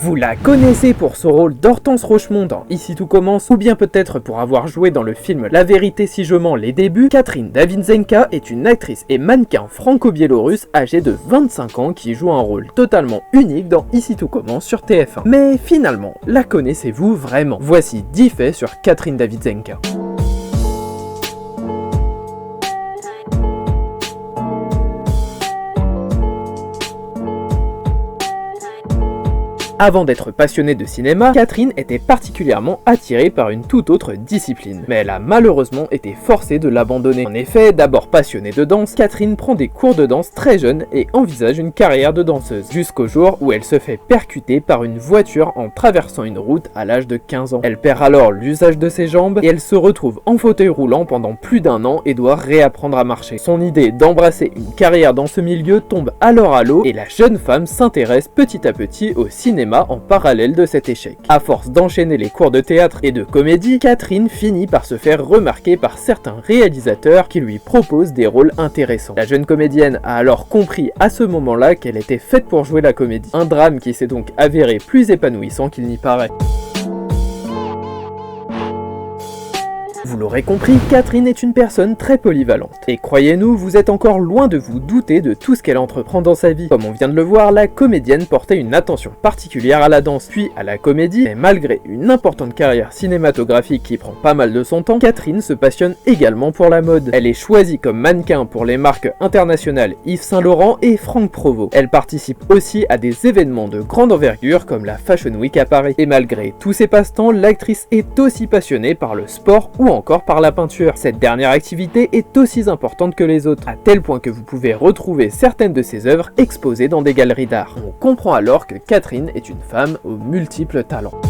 Vous la connaissez pour son rôle d'Hortense Rochemont dans Ici tout commence, ou bien peut-être pour avoir joué dans le film La vérité si je mens les débuts. Catherine Davidzenka est une actrice et mannequin franco-biélorusse âgée de 25 ans qui joue un rôle totalement unique dans Ici tout commence sur TF1. Mais finalement, la connaissez-vous vraiment? Voici 10 faits sur Catherine Davidzenka. Avant d'être passionnée de cinéma, Catherine était particulièrement attirée par une toute autre discipline. Mais elle a malheureusement été forcée de l'abandonner. En effet, d'abord passionnée de danse, Catherine prend des cours de danse très jeune et envisage une carrière de danseuse. Jusqu'au jour où elle se fait percuter par une voiture en traversant une route à l'âge de 15 ans. Elle perd alors l'usage de ses jambes et elle se retrouve en fauteuil roulant pendant plus d'1 an et doit réapprendre à marcher. Son idée d'embrasser une carrière dans ce milieu tombe alors à l'eau et la jeune femme s'intéresse petit à petit au cinéma en parallèle de cet échec. À force d'enchaîner les cours de théâtre et de comédie, Catherine finit par se faire remarquer par certains réalisateurs qui lui proposent des rôles intéressants. La jeune comédienne a alors compris à ce moment-là qu'elle était faite pour jouer la comédie. Un drame qui s'est donc avéré plus épanouissant qu'il n'y paraît. Vous l'aurez compris, Catherine est une personne très polyvalente. Et croyez-nous, vous êtes encore loin de vous douter de tout ce qu'elle entreprend dans sa vie. Comme on vient de le voir, la comédienne portait une attention particulière à la danse, puis à la comédie, mais malgré une importante carrière cinématographique qui prend pas mal de son temps, Catherine se passionne également pour la mode. Elle est choisie comme mannequin pour les marques internationales Yves Saint Laurent et Franck Provost. Elle participe aussi à des événements de grande envergure comme la Fashion Week à Paris. Et malgré tous ses passe-temps, l'actrice est aussi passionnée par le sport ou encore par la peinture. Cette dernière activité est aussi importante que les autres, à tel point que vous pouvez retrouver certaines de ses œuvres exposées dans des galeries d'art. On comprend alors que Catherine est une femme aux multiples talents.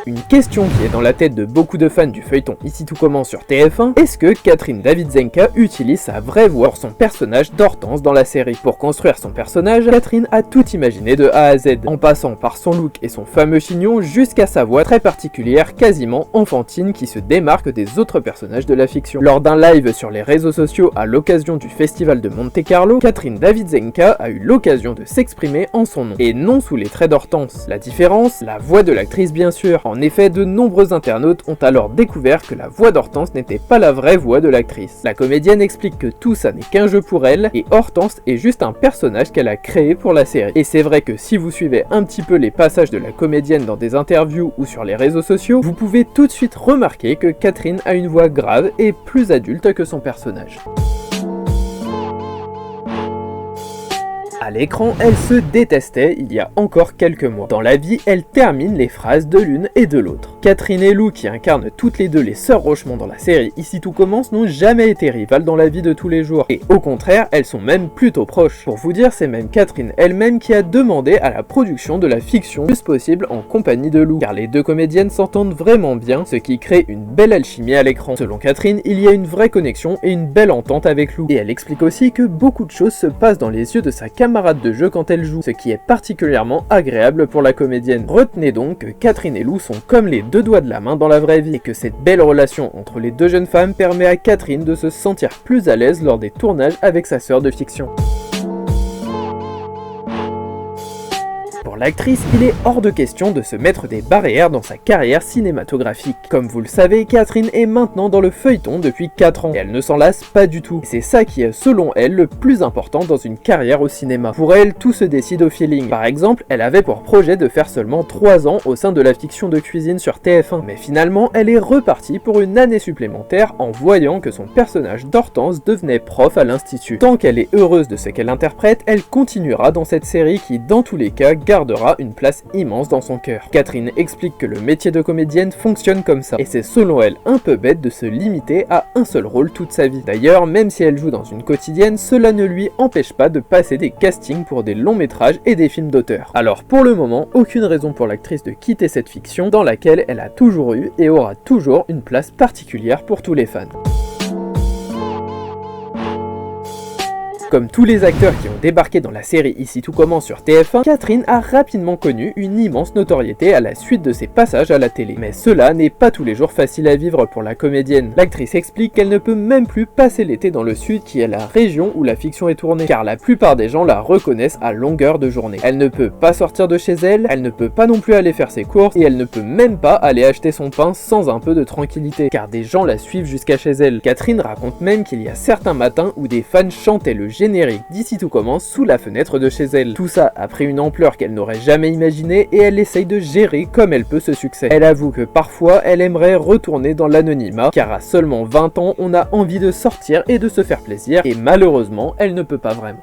Une question qui est dans la tête de beaucoup de fans du feuilleton Ici tout commence sur TF1, est-ce que Catherine Davidzenka utilise sa vraie voix pour son personnage d'Hortense dans la série? Pour construire son personnage, Catherine a tout imaginé de A à Z, en passant par son look et son fameux chignon jusqu'à sa voix très particulière, quasiment enfantine, qui se démarque des autres personnages de la fiction. Lors d'un live sur les réseaux sociaux à l'occasion du festival de Monte-Carlo, Catherine Davidzenka a eu l'occasion de s'exprimer en son nom, et non sous les traits d'Hortense. La différence? La voix de l'actrice bien sûr. En effet, de nombreux internautes ont alors découvert que la voix d'Hortense n'était pas la vraie voix de l'actrice. La comédienne explique que tout ça n'est qu'un jeu pour elle, et Hortense est juste un personnage qu'elle a créé pour la série. Et c'est vrai que si vous suivez un petit peu les passages de la comédienne dans des interviews ou sur les réseaux sociaux, vous pouvez tout de suite remarquer que Catherine a une voix grave et plus adulte que son personnage. À l'écran, elle se détestait il y a encore quelques mois. Dans la vie, elle termine les phrases de l'une et de l'autre. Catherine et Lou, qui incarnent toutes les deux les sœurs Rochemont dans la série Ici tout commence, n'ont jamais été rivales dans la vie de tous les jours. Et au contraire, elles sont même plutôt proches. Pour vous dire, c'est même Catherine elle-même qui a demandé à la production de la fiction le plus possible en compagnie de Lou. Car les deux comédiennes s'entendent vraiment bien, ce qui crée une belle alchimie à l'écran. Selon Catherine, il y a une vraie connexion et une belle entente avec Lou. Et elle explique aussi que beaucoup de choses se passent dans les yeux de sa camarade de jeu quand elle joue, ce qui est particulièrement agréable pour la comédienne. Retenez donc que Catherine et Lou sont comme les deux doigts de la main dans la vraie vie, et que cette belle relation entre les deux jeunes femmes permet à Catherine de se sentir plus à l'aise lors des tournages avec sa sœur de fiction. Pour l'actrice, il est hors de question de se mettre des barrières dans sa carrière cinématographique. Comme vous le savez, Catherine est maintenant dans le feuilleton depuis 4 ans, et elle ne s'en lasse pas du tout. C'est ça qui est, selon elle, le plus important dans une carrière au cinéma. Pour elle, tout se décide au feeling. Par exemple, elle avait pour projet de faire seulement 3 ans au sein de la fiction de cuisine sur TF1, mais finalement, elle est repartie pour une année supplémentaire en voyant que son personnage d'Hortense devenait prof à l'institut. Tant qu'elle est heureuse de ce qu'elle interprète, elle continuera dans cette série qui, dans tous les cas, gardera une place immense dans son cœur. Catherine explique que le métier de comédienne fonctionne comme ça, et c'est selon elle un peu bête de se limiter à un seul rôle toute sa vie. D'ailleurs, même si elle joue dans une quotidienne, cela ne lui empêche pas de passer des castings pour des longs métrages et des films d'auteur. Alors pour le moment, aucune raison pour l'actrice de quitter cette fiction dans laquelle elle a toujours eu et aura toujours une place particulière pour tous les fans. Comme tous les acteurs qui ont débarqué dans la série Ici tout commence sur TF1, Catherine a rapidement connu une immense notoriété à la suite de ses passages à la télé. Mais cela n'est pas tous les jours facile à vivre pour la comédienne. L'actrice explique qu'elle ne peut même plus passer l'été dans le sud qui est la région où la fiction est tournée, car la plupart des gens la reconnaissent à longueur de journée. Elle ne peut pas sortir de chez elle, elle ne peut pas non plus aller faire ses courses, et elle ne peut même pas aller acheter son pain sans un peu de tranquillité, car des gens la suivent jusqu'à chez elle. Catherine raconte même qu'il y a certains matins où des fans chantaient le générique d'Ici tout commence sous la fenêtre de chez elle. Tout ça a pris une ampleur qu'elle n'aurait jamais imaginée et elle essaye de gérer comme elle peut ce succès. Elle avoue que parfois elle aimerait retourner dans l'anonymat, car à seulement 20 ans on a envie de sortir et de se faire plaisir, et malheureusement elle ne peut pas vraiment.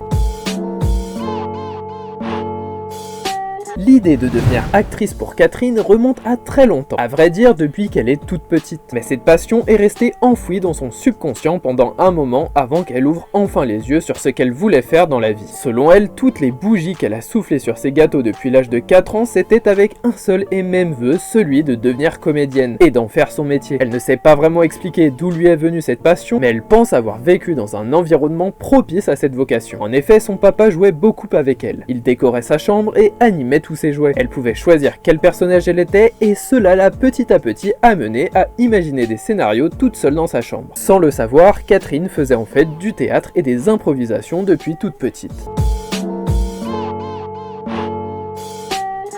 L'idée de devenir actrice pour Catherine remonte à très longtemps, à vrai dire depuis qu'elle est toute petite. Mais cette passion est restée enfouie dans son subconscient pendant un moment avant qu'elle ouvre enfin les yeux sur ce qu'elle voulait faire dans la vie. Selon elle, toutes les bougies qu'elle a soufflées sur ses gâteaux depuis l'âge de 4 ans, c'était avec un seul et même vœu, celui de devenir comédienne et d'en faire son métier. Elle ne sait pas vraiment expliquer d'où lui est venue cette passion, mais elle pense avoir vécu dans un environnement propice à cette vocation. En effet, son papa jouait beaucoup avec elle. Il décorait sa chambre et animait tous ses jouets. Elle pouvait choisir quel personnage elle était et cela l'a petit à petit amenée à imaginer des scénarios toute seule dans sa chambre. Sans le savoir, Catherine faisait en fait du théâtre et des improvisations depuis toute petite.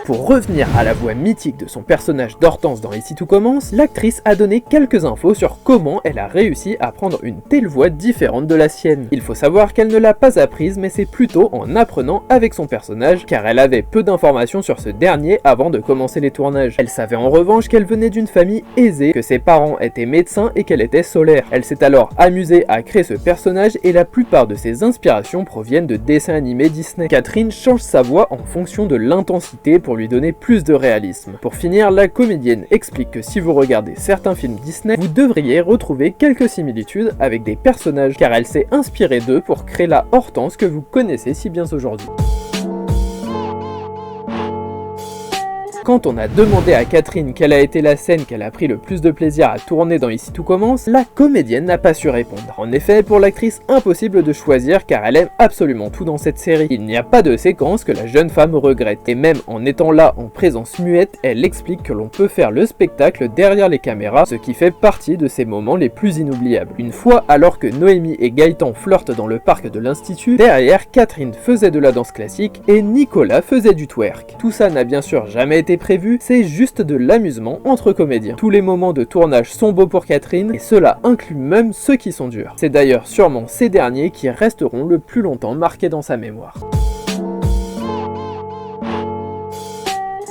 Pour revenir à la voix mythique de son personnage d'Hortense dans Ici tout commence, l'actrice a donné quelques infos sur comment elle a réussi à prendre une telle voix différente de la sienne. Il faut savoir qu'elle ne l'a pas apprise, mais c'est plutôt en apprenant avec son personnage, car elle avait peu d'informations sur ce dernier avant de commencer les tournages. Elle savait en revanche qu'elle venait d'une famille aisée, que ses parents étaient médecins et qu'elle était solaire. Elle s'est alors amusée à créer ce personnage et la plupart de ses inspirations proviennent de dessins animés Disney. Catherine change sa voix en fonction de l'intensité pour lui donner plus de réalisme. Pour finir, la comédienne explique que si vous regardez certains films Disney, vous devriez retrouver quelques similitudes avec des personnages, car elle s'est inspirée d'eux pour créer la Hortense que vous connaissez si bien aujourd'hui. Quand on a demandé à Catherine quelle a été la scène qu'elle a pris le plus de plaisir à tourner dans Ici tout commence, la comédienne n'a pas su répondre. En effet, pour l'actrice, impossible de choisir car elle aime absolument tout dans cette série. Il n'y a pas de séquence que la jeune femme regrette. Et même en étant là en présence muette, elle explique que l'on peut faire le spectacle derrière les caméras, ce qui fait partie de ces moments les plus inoubliables. Une fois, alors que Noémie et Gaëtan flirtent dans le parc de l'Institut, derrière, Catherine faisait de la danse classique et Nicolas faisait du twerk. Tout ça n'a bien sûr jamais été prévu, c'est juste de l'amusement entre comédiens. Tous les moments de tournage sont beaux pour Catherine et cela inclut même ceux qui sont durs. C'est d'ailleurs sûrement ces derniers qui resteront le plus longtemps marqués dans sa mémoire.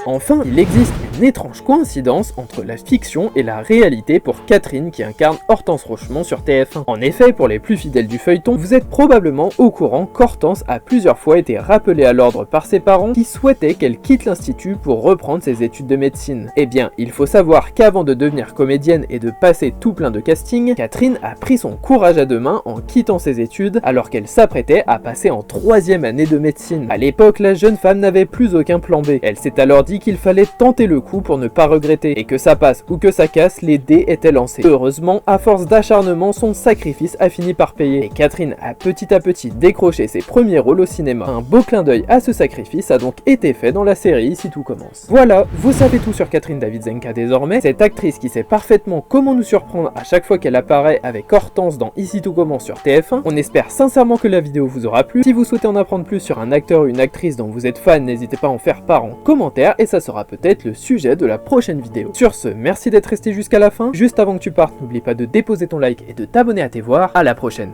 Enfin, il existe une étrange coïncidence entre la fiction et la réalité pour Catherine qui incarne Hortense Rochemont sur TF1. En effet, pour les plus fidèles du feuilleton, vous êtes probablement au courant qu'Hortense a plusieurs fois été rappelée à l'ordre par ses parents qui souhaitaient qu'elle quitte l'institut pour reprendre ses études de médecine. Eh bien, il faut savoir qu'avant de devenir comédienne et de passer tout plein de castings, Catherine a pris son courage à deux mains en quittant ses études alors qu'elle s'apprêtait à passer en 3e année de médecine. À l'époque, la jeune femme n'avait plus aucun plan B. Elle s'est alors dit qu'il fallait tenter le coup pour ne pas regretter, et que ça passe ou que ça casse, les dés étaient lancés. Heureusement, à force d'acharnement, son sacrifice a fini par payer, et Catherine a petit à petit décroché ses premiers rôles au cinéma. Un beau clin d'œil à ce sacrifice a donc été fait dans la série Ici tout commence. Voilà, vous savez tout sur Catherine Davidzenka désormais, cette actrice qui sait parfaitement comment nous surprendre à chaque fois qu'elle apparaît avec Hortense dans Ici tout commence sur TF1. On espère sincèrement que la vidéo vous aura plu. Si vous souhaitez en apprendre plus sur un acteur ou une actrice dont vous êtes fan, n'hésitez pas à en faire part en commentaire, et ça sera peut-être le sujet de la prochaine vidéo. Sur ce, merci d'être resté jusqu'à la fin. Juste avant que tu partes, n'oublie pas de déposer ton like et de t'abonner à tes voix. À la prochaine.